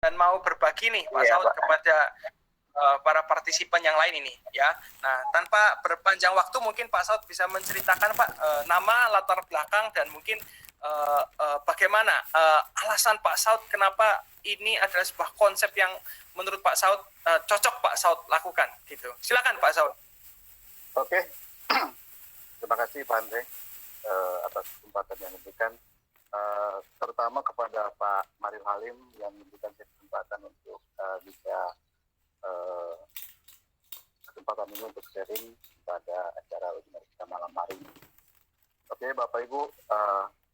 dan mau berbagi nih Pak Saud kepada para partisipan yang lain ini ya. Nah, tanpa berpanjang waktu mungkin Pak Saud bisa menceritakan Pak nama, latar belakang dan mungkin bagaimana alasan Pak Saud kenapa ini adalah sebuah konsep yang menurut Pak Saud cocok Pak Saud lakukan gitu. Silakan Pak Saud. Oke. Terima kasih Pak Andre atas kesempatan yang diberikan, terutama kepada Pak Maril Halim yang memberikan kesempatan untuk bisa kesempatan ini untuk sharing pada acara webinar kita malam hari ini. Oke, Bapak Ibu,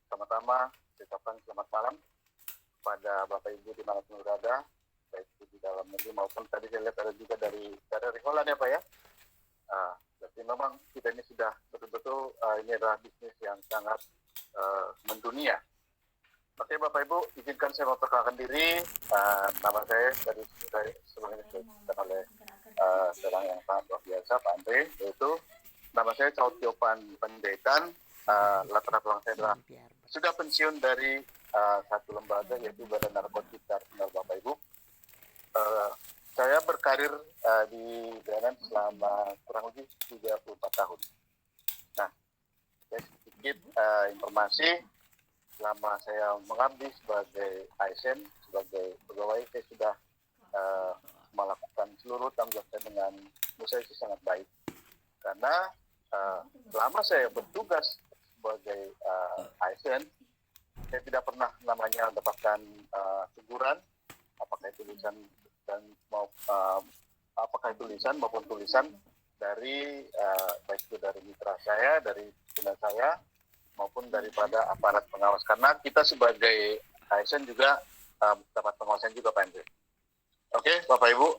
pertama-tama saya ucapkan selamat malam kepada Bapak Ibu di mana pun berada, baik di dalam negeri maupun tadi saya lihat ada juga dari Holland ya Pak ya. Berarti memang kita ini sudah betul-betul ini adalah bisnis yang sangat mendunia. Oke Bapak Ibu, izinkan saya memperkenalkan diri. Nama saya tadi sebelumnya disebutkan oleh seorang yang sangat luar biasa Pak Andre, yaitu nama saya Saud Tiopan Panjaitan. Latar belakang saya adalah sudah pensiun dari satu lembaga yaitu Badan Narkotika Nasional Bapak Ibu. Saya berkarir di BNN selama kurang lebih 34 tahun. Nah, sedikit informasi, selama saya mengabdi sebagai ASN, sebagai pegawai, saya sudah melakukan seluruh tanggung jawab saya dengan menurut saya sangat baik. Karena selama saya bertugas sebagai ASN, saya tidak pernah namanya mendapatkan teguran, apakah itu tulisan dan apakah itu lisan maupun tulisan dari baik itu dari mitra saya, dari pimpinan saya, maupun daripada aparat pengawas. Karena kita sebagai ASN juga dapat pengawasan juga Pak Andre. Oke, Bapak Ibu,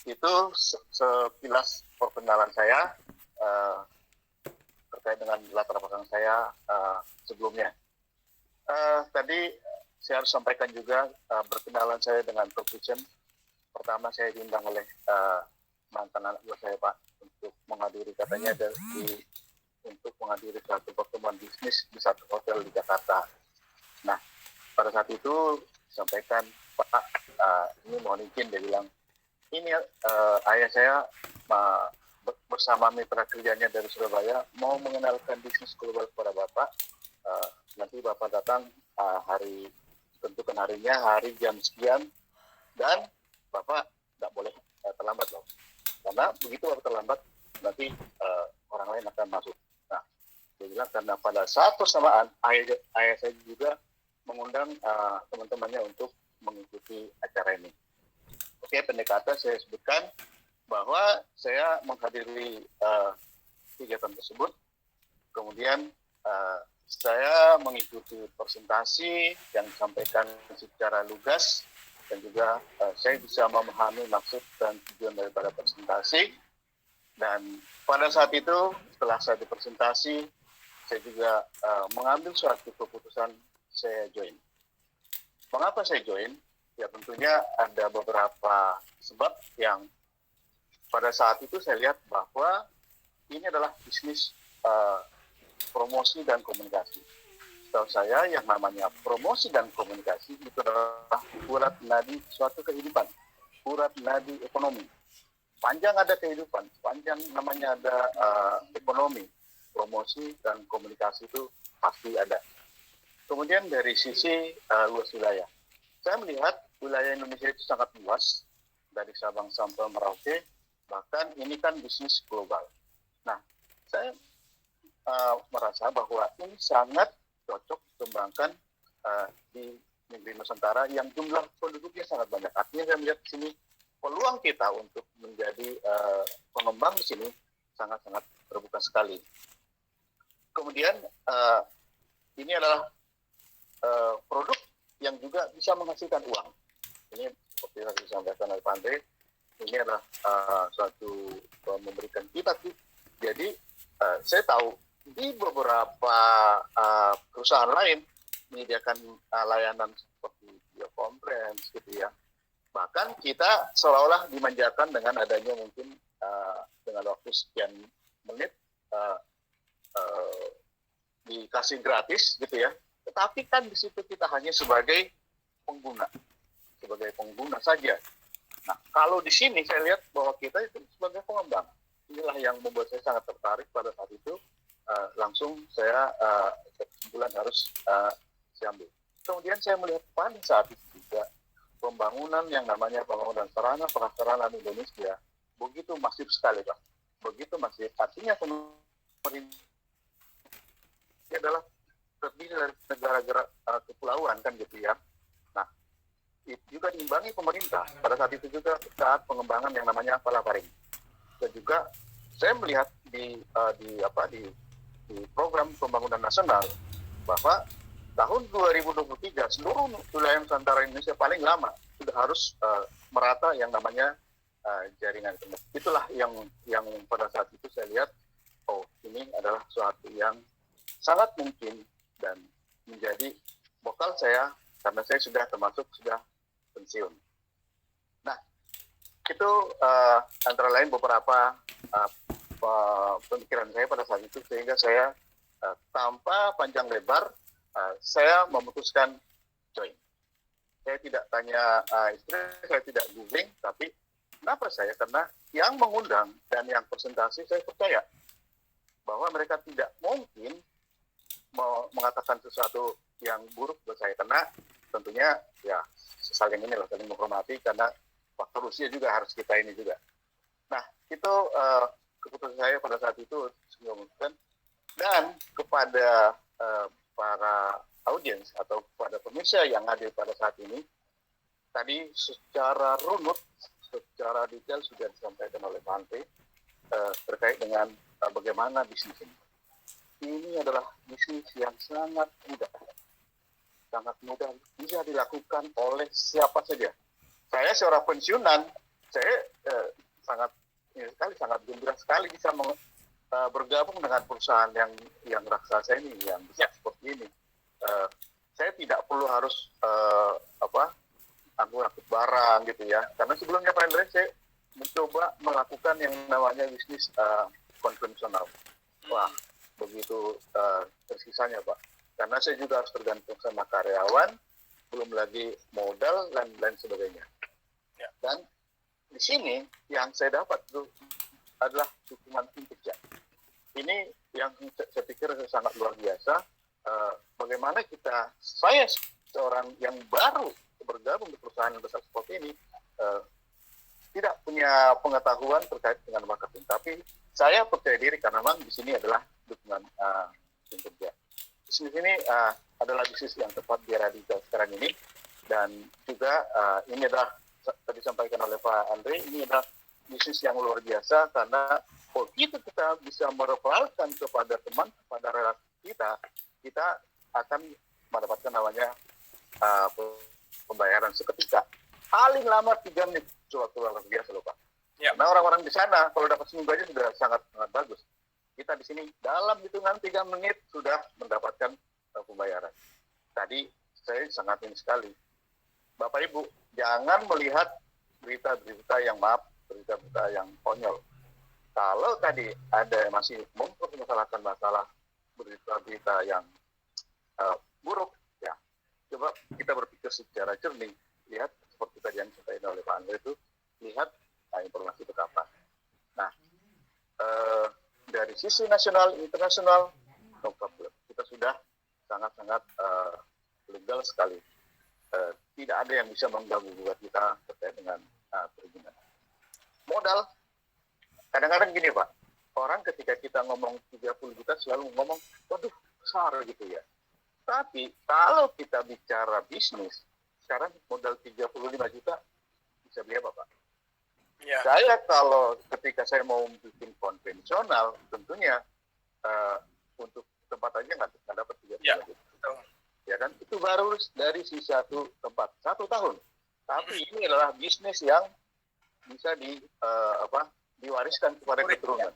itu sekilas perkenalan saya terkait dengan latar belakang saya sebelumnya. Tadi saya harus sampaikan juga perkenalan saya dengan Provision. Pertama saya diundang oleh mantan anak buah saya Pak untuk menghadiri katanya untuk menghadiri satu pertemuan bisnis di satu hotel di Jakarta. Nah, pada saat itu sampaikan Pak, ini mohon izin, dia bilang, ini ayah saya bersama mitra kerjanya dari Surabaya mau mengenalkan bisnis global kepada Bapak. Nanti Bapak datang hari, tentukan harinya, hari jam sekian, dan Bapak tidak boleh terlambat loh. Karena begitu Bapak terlambat, nanti orang lain akan masuk. Nah, dia bilang karena pada saat bersamaan ayah saya juga mengundang teman-temannya untuk mengikuti acara ini. Oke, pendekatan saya sebutkan bahwa saya menghadiri kegiatan tersebut. Kemudian saya mengikuti presentasi yang disampaikan secara lugas, dan juga saya bisa memahami maksud dan tujuan daripada presentasi. Dan pada saat itu, setelah saya dipresentasi, saya juga mengambil suatu keputusan saya join. Mengapa saya join? Ya tentunya ada beberapa sebab yang pada saat itu saya lihat bahwa ini adalah bisnis promosi dan komunikasi. Setahu saya yang namanya promosi dan komunikasi itu adalah urat nadi suatu kehidupan, urat nadi ekonomi. Panjang ada kehidupan, panjang namanya ada ekonomi, promosi dan komunikasi itu pasti ada. Kemudian dari sisi luas wilayah, saya melihat wilayah Indonesia itu sangat luas, dari Sabang sampai Merauke, bahkan ini kan bisnis global. Nah, saya merasa bahwa ini sangat cocok dikembangkan di negeri Nusantara yang jumlah penduduknya sangat banyak. Artinya saya melihat di sini peluang kita untuk menjadi pengembang di sini sangat-sangat terbuka sekali. Kemudian ini adalah produk yang juga bisa menghasilkan uang. Ini seperti yang disampaikan oleh Pak Andre, ini adalah suatu memberikan kita. Jadi saya tahu di beberapa perusahaan lain menyediakan layanan seperti video conference gitu ya. Bahkan kita seolah-olah dimanjakan dengan adanya mungkin dengan waktu sekian menit dikasih gratis gitu ya. Tetapi kan di situ kita hanya sebagai pengguna. sebagai pengguna saja. Nah, kalau di sini saya lihat bahwa kita itu sebagai pengembang. Inilah yang membuat saya sangat tertarik pada saat itu. Langsung saya kesimpulan harus saya ambil. Kemudian saya melihat pada saat itu juga pembangunan yang namanya pembangunan sarana prasarana Indonesia begitu masif sekali, Pak. Begitu masif. Artinya pemerintah ini adalah terdiri dari negara-negara kepulauan kan gitu ya. Nah, itu juga diimbangi pemerintah pada saat itu juga saat pengembangan yang namanya palaparing. Dan juga saya melihat di program pembangunan nasional bahwa tahun 2023 seluruh wilayah Nusantara Indonesia paling lama sudah harus merata yang namanya jaringan internet. Itulah yang pada saat itu saya lihat, oh ini adalah suatu yang sangat mungkin dan menjadi bekal saya karena saya sudah pensiun. Nah, itu antara lain beberapa pemikiran saya pada saat itu, sehingga saya tanpa panjang lebar saya memutuskan join. Saya tidak tanya istri, saya tidak googling, tapi kenapa saya? Karena yang mengundang dan yang presentasi saya percaya bahwa mereka tidak mungkin mengatakan sesuatu yang buruk buat saya, karena tentunya ya saling menghormati, karena faktor usia juga harus kita ini juga. Nah, itu keputusan saya pada saat itu memutuskan. Dan kepada para audiens atau kepada pemirsa yang hadir pada saat ini, tadi secara runut, secara detail sudah disampaikan oleh Pak Andre terkait dengan bagaimana bisnis ini. Ini adalah bisnis yang sangat mudah bisa dilakukan oleh siapa saja. Saya seorang pensiunan, saya sangat gembira sekali bisa bergabung dengan perusahaan yang raksasa ini, yang besar seperti ini. Saya tidak perlu harus angkut barang gitu ya, karena sebelumnya Pak Andre saya mencoba melakukan yang namanya bisnis konvensional. Wah, begitu tersisanya Pak, karena saya juga harus tergantung sama karyawan, belum lagi modal dan lain sebagainya. Ya. Dan di sini yang saya dapat itu adalah dukungan tim kerja. Ini yang saya pikir sangat luar biasa. Bagaimana saya seorang yang baru bergabung di perusahaan yang besar seperti ini, tidak punya pengetahuan terkait dengan marketing, tapi saya percaya diri karena memang di sini adalah dukungan tim kerja. Bisnis ini adalah bisnis yang tepat di era digital sekarang ini, dan juga ini adalah tadi disampaikan oleh Pak Andre, ini adalah bisnis yang luar biasa karena begitu kita bisa mereferalkan kepada teman, kepada relasi kita akan mendapatkan namanya pembayaran seketika. Paling lama 3 menit, suatu luar biasa loh Pak. Ya. Nah, orang-orang di sana kalau dapat seminggu aja sudah sangat bagus. Kita di sini dalam hitungan 3 menit sudah mendapatkan pembayaran. Tadi saya sangat ingin sekali, Bapak Ibu, jangan melihat berita-berita yang konyol. Kalau tadi ada yang masih mempermasalahkan masalah berita-berita yang buruk, ya coba kita berpikir secara jernih, lihat seperti tadi yang disampaikan oleh Pak Andre itu, lihat informasi itu apa. Nah, dari sisi nasional, internasional, no problem. Kita sudah sangat-sangat legal sekali. Tidak ada yang bisa mengganggu kita terkait dengan perizinan. Modal, kadang-kadang gini Pak, orang ketika kita ngomong 30 juta selalu ngomong, waduh besar gitu ya. Tapi kalau kita bicara bisnis, sekarang modal 35 juta bisa beli apa Pak? Ya. Saya kalau ketika saya mau bikin konvensional, tentunya untuk tempat aja nggak dapat 35 juta. Ya kan, itu baru dari si satu tempat 1 tahun. Tapi ini adalah bisnis yang bisa diwariskan kepada keturunan.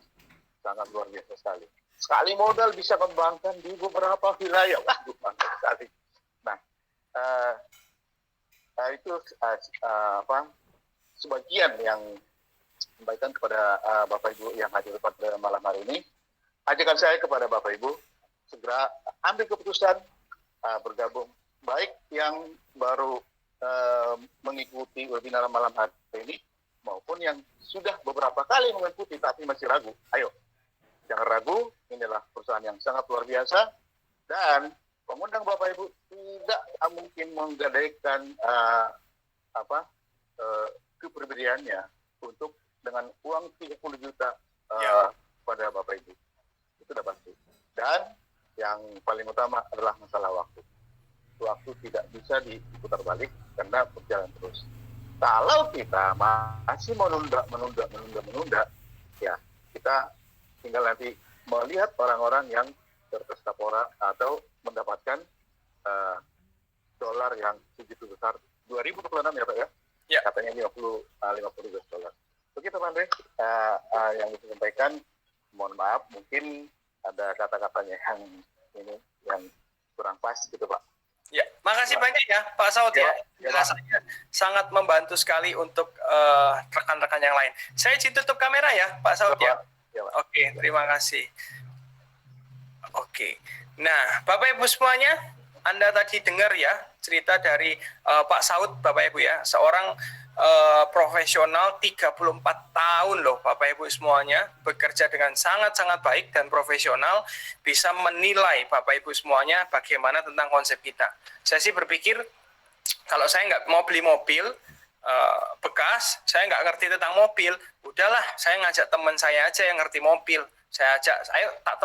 Sangat luar biasa sekali. Sekali modal bisa mengembangkan di beberapa wilayah. Wah, mantap sekali. Nah, itu sebagian yang sampaikan kepada Bapak Ibu yang hadir pada malam hari ini. Ajakan saya kepada Bapak Ibu segera ambil keputusan bergabung, baik yang baru mengikuti webinar malam hari ini maupun yang sudah beberapa kali mengikuti tapi masih ragu. Ayo, jangan ragu. Inilah perusahaan yang sangat luar biasa dan pengundang Bapak Ibu tidak mungkin menggadaikan kepribadiannya untuk dengan uang 30 juta pada Bapak Ibu. Itu sudah pasti. Dan yang paling utama adalah masalah waktu. Waktu tidak bisa diputar balik karena berjalan terus. Kalau kita masih menunda, ya kita tinggal nanti melihat orang-orang yang tertestapora atau mendapatkan dolar yang segitu besar, 2026 ya Pak ya? Ya. Katanya 50 US dollar. Begitu Pak Andre, yang bisa disampaikan. Mohon maaf, mungkin ada kata-katanya yang kurang pas gitu Pak. Ya, makasih banyak ya Pak Saud ya. Rasanya sangat membantu sekali untuk rekan-rekan yang lain. Saya izin tutup kamera ya Pak Saud ya. Oke, terima kasih. Oke. Nah, Bapak Ibu semuanya, Anda tadi dengar ya cerita dari Pak Saud Bapak Ibu ya, seorang profesional 34 tahun loh Bapak Ibu semuanya, bekerja dengan sangat-sangat baik dan profesional, bisa menilai Bapak Ibu semuanya bagaimana tentang konsep kita. Saya sih berpikir kalau saya nggak mau beli mobil bekas, saya nggak ngerti tentang mobil, udahlah saya ngajak teman saya aja yang ngerti mobil. Saya ajak, ayo tak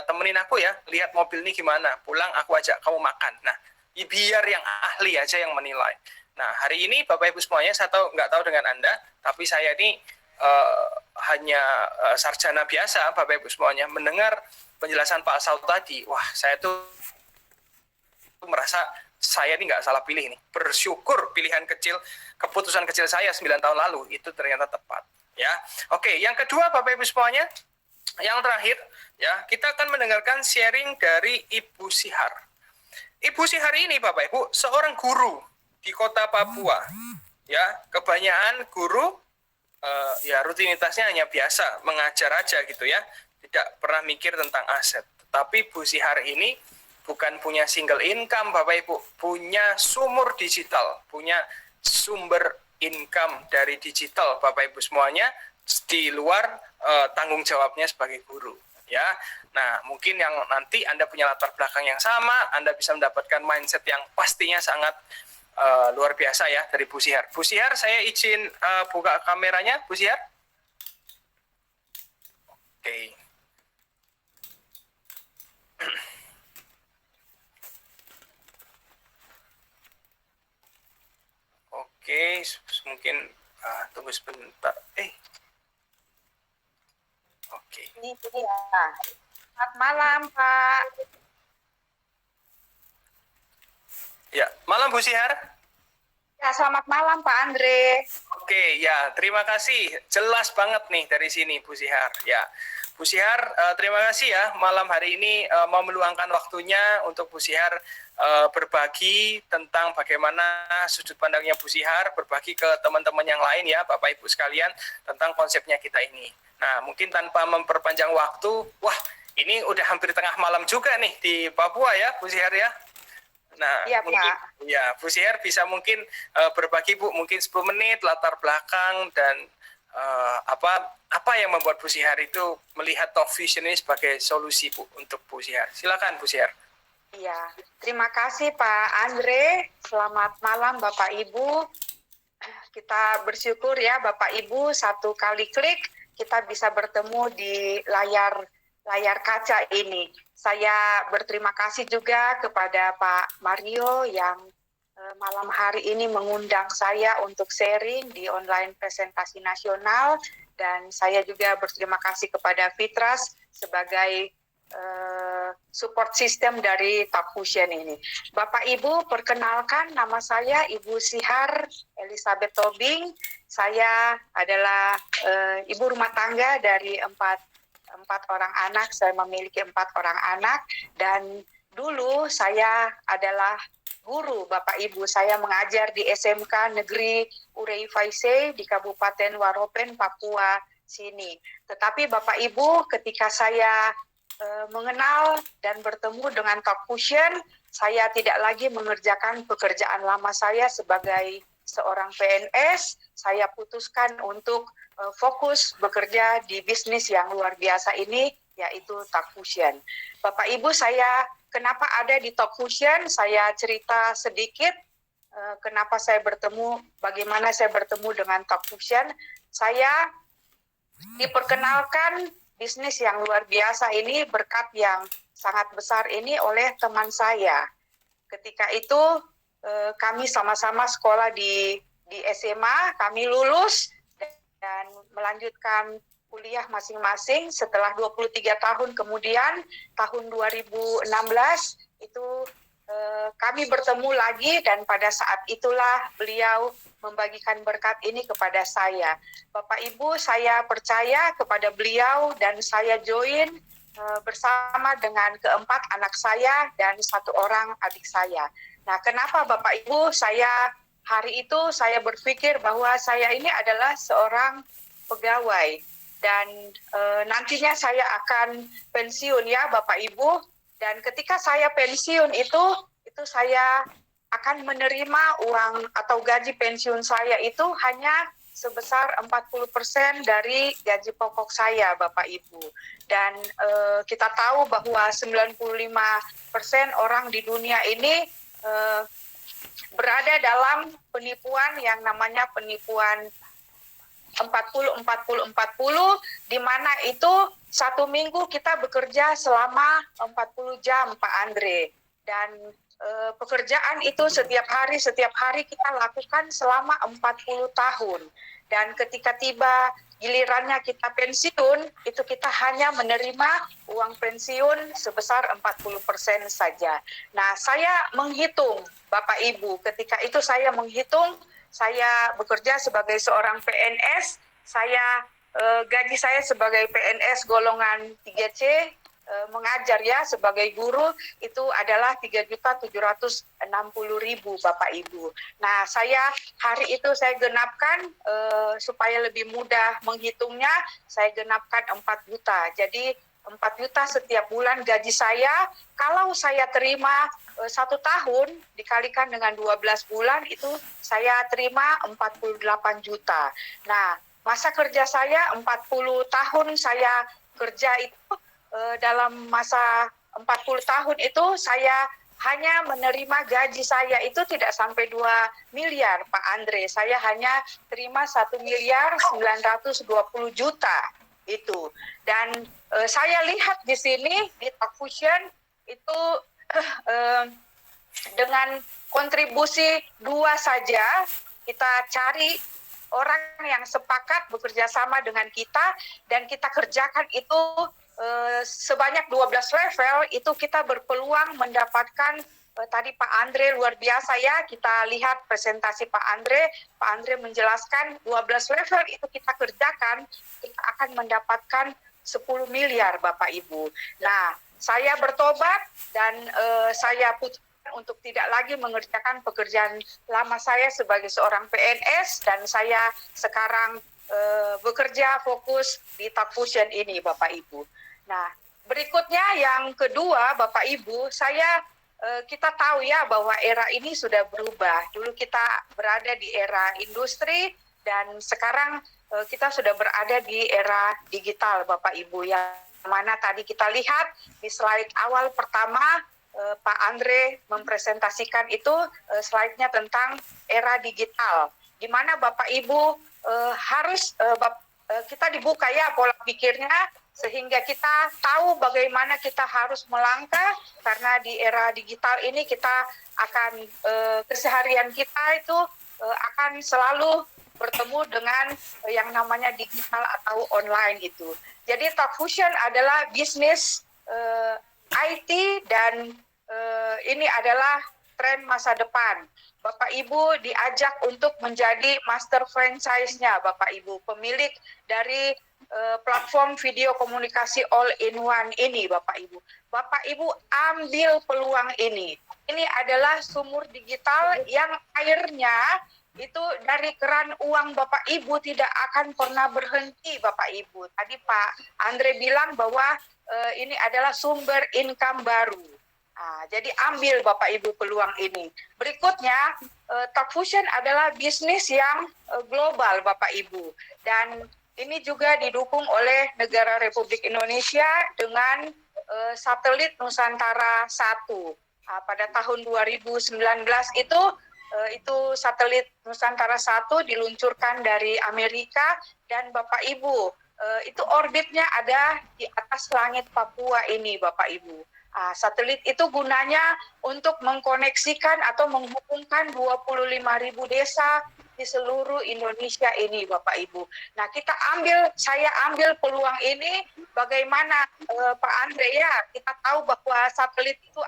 temenin aku ya, lihat mobil ini gimana, pulang aku ajak kamu makan. Nah, biar yang ahli aja yang menilai. Nah, hari ini Bapak Ibu semuanya, saya nggak tahu dengan Anda, tapi saya ini hanya sarjana biasa, Bapak Ibu semuanya, mendengar penjelasan Pak Saud tadi, wah saya tuh merasa saya ini nggak salah pilih nih. Bersyukur pilihan kecil, keputusan kecil saya 9 tahun lalu, itu ternyata tepat. Ya, oke, yang kedua Bapak Ibu semuanya, yang terakhir, ya kita akan mendengarkan sharing dari Ibu Sihar. Ibu Sihar ini Bapak Ibu seorang guru di kota Papua. Ya, kebanyakan guru ya rutinitasnya hanya biasa mengajar aja gitu ya, tidak pernah mikir tentang aset. Tapi Bu Sihar ini bukan punya single income Bapak Ibu, punya sumur digital, punya sumber income dari digital Bapak Ibu semuanya di luar tanggung jawabnya sebagai guru. Ya, nah mungkin yang nanti Anda punya latar belakang yang sama, Anda bisa mendapatkan mindset yang pastinya sangat luar biasa ya dari Bu Sihar. Bu Sihar, saya izin buka kameranya, Bu Sihar. Oke. Oke, mungkin tunggu sebentar. Oke. Ini dia. Selamat malam, Pak. Ya, malam Bu Sihar. Ya, selamat malam Pak Andre. Oke, ya, terima kasih. Jelas banget nih dari sini Bu Sihar. Ya, Bu Sihar, terima kasih ya malam hari ini mau meluangkan waktunya untuk Bu Sihar berbagi tentang bagaimana sudut pandangnya Bu Sihar, berbagi ke teman-teman yang lain ya, Bapak Ibu sekalian, tentang konsepnya kita ini. Nah, mungkin tanpa memperpanjang waktu, wah, ini udah hampir tengah malam juga nih di Papua ya, Bu Sihar ya. Nah, ya, mungkin, Pak. Ya, Bu Sihar bisa mungkin berbagi Bu, mungkin 10 menit latar belakang dan apa yang membuat Bu Sihar itu melihat Talk Vision ini sebagai solusi Bu untuk Bu Sihar. Silakan Bu Sihar. Iya, terima kasih Pak Andre. Selamat malam Bapak Ibu. Kita bersyukur ya Bapak Ibu, satu kali klik kita bisa bertemu di layar kaca ini. Saya berterima kasih juga kepada Pak Mario yang malam hari ini mengundang saya untuk sharing di online presentasi nasional, dan saya juga berterima kasih kepada Fitras sebagai support system dari Talk Vision ini. Bapak Ibu, perkenalkan nama saya Ibu Sihar Elizabeth Tobing. Saya adalah ibu rumah tangga dari empat orang anak. Saya memiliki 4 orang anak, dan dulu saya adalah guru Bapak Ibu. Saya mengajar di SMK Negeri Urei Faise di Kabupaten Waropen, Papua sini. Tetapi Bapak Ibu, ketika saya mengenal dan bertemu dengan Talk Fusion, saya tidak lagi mengerjakan pekerjaan lama saya sebagai seorang PNS. Saya putuskan untuk fokus bekerja di bisnis yang luar biasa ini, yaitu Talk Fusion. Bapak Ibu, saya kenapa ada di Talk Fusion? Saya cerita sedikit kenapa saya bertemu, bagaimana saya bertemu dengan Talk Fusion. Saya diperkenalkan bisnis yang luar biasa ini, berkat yang sangat besar ini oleh teman saya. Ketika itu kami sama-sama sekolah di SMA, kami lulus dan melanjutkan kuliah masing-masing. Setelah 23 tahun kemudian, tahun 2016 itu kami bertemu lagi, dan pada saat itulah beliau membagikan berkat ini kepada saya. Bapak Ibu, saya percaya kepada beliau dan saya join bersama dengan keempat anak saya dan satu orang adik saya. Nah, kenapa Bapak Ibu, hari itu saya berpikir bahwa saya ini adalah seorang pegawai dan nantinya saya akan pensiun ya Bapak Ibu. Dan ketika saya pensiun itu saya akan menerima uang atau gaji pensiun saya itu hanya sebesar 40% dari gaji pokok saya, Bapak Ibu. Dan kita tahu bahwa 95% orang di dunia ini berada dalam penipuan yang namanya penipuan 40-40-40, di mana itu satu minggu kita bekerja selama 40 jam, Pak Andre. Dan pekerjaan itu setiap hari kita lakukan selama 40 tahun. Dan ketika tiba gilirannya kita pensiun, itu kita hanya menerima uang pensiun sebesar 40% saja. Nah, saya menghitung, Bapak Ibu, ketika itu saya menghitung, saya bekerja sebagai seorang PNS, gaji saya sebagai PNS golongan 3C, mengajar ya sebagai guru itu adalah 3.760.000 Bapak Ibu. Nah, hari itu saya genapkan supaya lebih mudah menghitungnya, saya genapkan 4 juta. Jadi 4 juta setiap bulan gaji saya, kalau saya terima 1 tahun dikalikan dengan 12 bulan itu saya terima 48 juta. Nah, masa kerja saya 40 tahun saya kerja itu, dalam masa 40 tahun itu saya hanya menerima gaji saya itu tidak sampai 2 miliar Pak Andre. Saya hanya terima 1.920.000.000 itu. Dan saya lihat di sini di Talk Fusion itu dengan kontribusi 2 saja kita cari orang yang sepakat bekerja sama dengan kita dan kita kerjakan itu sebanyak 12 level, itu kita berpeluang mendapatkan tadi Pak Andre luar biasa ya, kita lihat presentasi Pak Andre menjelaskan 12 level itu kita kerjakan, kita akan mendapatkan 10 miliar Bapak Ibu. Nah, saya bertobat dan saya putuskan untuk tidak lagi mengerjakan pekerjaan lama saya sebagai seorang PNS, dan saya sekarang bekerja fokus di Talk Fusion ini Bapak Ibu. Nah, berikutnya yang kedua Bapak Ibu, kita tahu ya bahwa era ini sudah berubah. Dulu kita berada di era industri dan sekarang kita sudah berada di era digital Bapak Ibu, yang mana tadi kita lihat di slide awal pertama Pak Andre mempresentasikan itu slide-nya tentang era digital, di mana Bapak Ibu harus kita dibuka ya pola pikirnya, sehingga kita tahu bagaimana kita harus melangkah, karena di era digital ini kita akan keseharian kita itu akan selalu bertemu dengan yang namanya digital atau online itu. Jadi Talk Fusion adalah bisnis IT dan ini adalah tren masa depan. Bapak Ibu diajak untuk menjadi master franchise-nya Bapak Ibu, pemilik dari platform video komunikasi all-in-one ini Bapak Ibu. Bapak Ibu ambil peluang ini. Ini adalah sumur digital yang airnya itu dari keran uang Bapak Ibu tidak akan pernah berhenti Bapak Ibu. Tadi Pak Andre bilang bahwa ini adalah sumber income baru. Jadi ambil Bapak Ibu peluang ini. Berikutnya, Talk Fusion adalah bisnis yang global Bapak Ibu. Dan ini juga didukung oleh negara Republik Indonesia dengan satelit Nusantara 1. Pada tahun 2019 itu satelit Nusantara 1 diluncurkan dari Amerika dan Bapak Ibu itu orbitnya ada di atas langit Papua ini Bapak Ibu. Satelit itu gunanya untuk mengkoneksikan atau menghubungkan 25.000 desa di seluruh Indonesia ini Bapak Ibu. Nah saya ambil peluang ini bagaimana Pak Andre ya, kita tahu bahwa satelit itu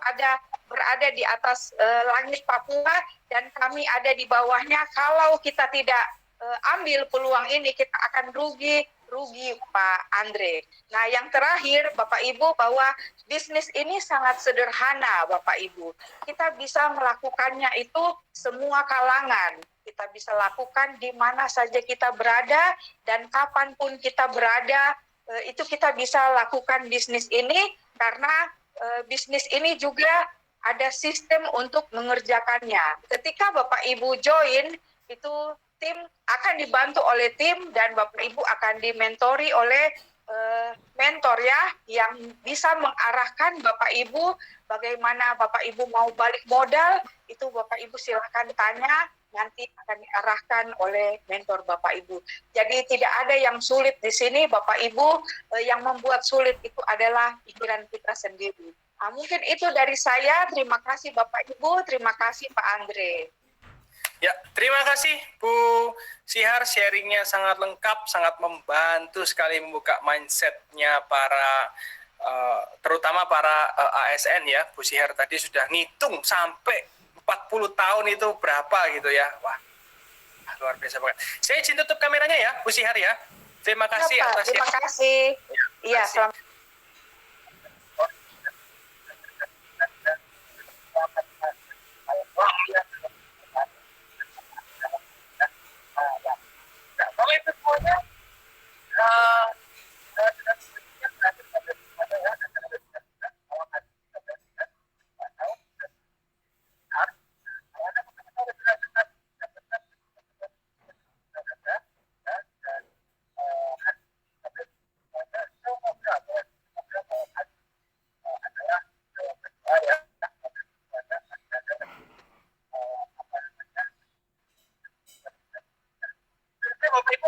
berada di atas langit Papua dan kami ada di bawahnya. Kalau kita tidak ambil peluang ini kita akan rugi Pak Andre. Nah yang terakhir Bapak Ibu bahwa bisnis ini sangat sederhana Bapak Ibu. Kita bisa melakukannya itu semua kalangan. Kita bisa lakukan di mana saja kita berada dan kapanpun kita berada itu kita bisa lakukan bisnis ini karena bisnis ini juga ada sistem untuk mengerjakannya. Ketika Bapak Ibu join itu tim akan dibantu oleh tim dan Bapak Ibu akan dimentori oleh mentor ya yang bisa mengarahkan Bapak Ibu bagaimana Bapak Ibu mau balik modal itu Bapak Ibu silakan tanya nanti akan diarahkan oleh mentor Bapak Ibu. Jadi tidak ada yang sulit di sini Bapak Ibu, yang membuat sulit itu adalah pikiran kita sendiri. Mungkin itu dari saya. Terima kasih Bapak Ibu, terima kasih Pak Andre. Ya, terima kasih Bu Sihar, sharingnya sangat lengkap, sangat membantu sekali membuka mindsetnya para terutama para ASN ya. Bu Sihar tadi sudah ngitung sampai 40 tahun itu berapa gitu ya. Wah, luar biasa banget. Saya izin tutup kameranya ya, Bu Sihar ya. Terima kasih Pak, atas terima kasih. Iya, selamat. Kalau itu semuanya Bapak Ibu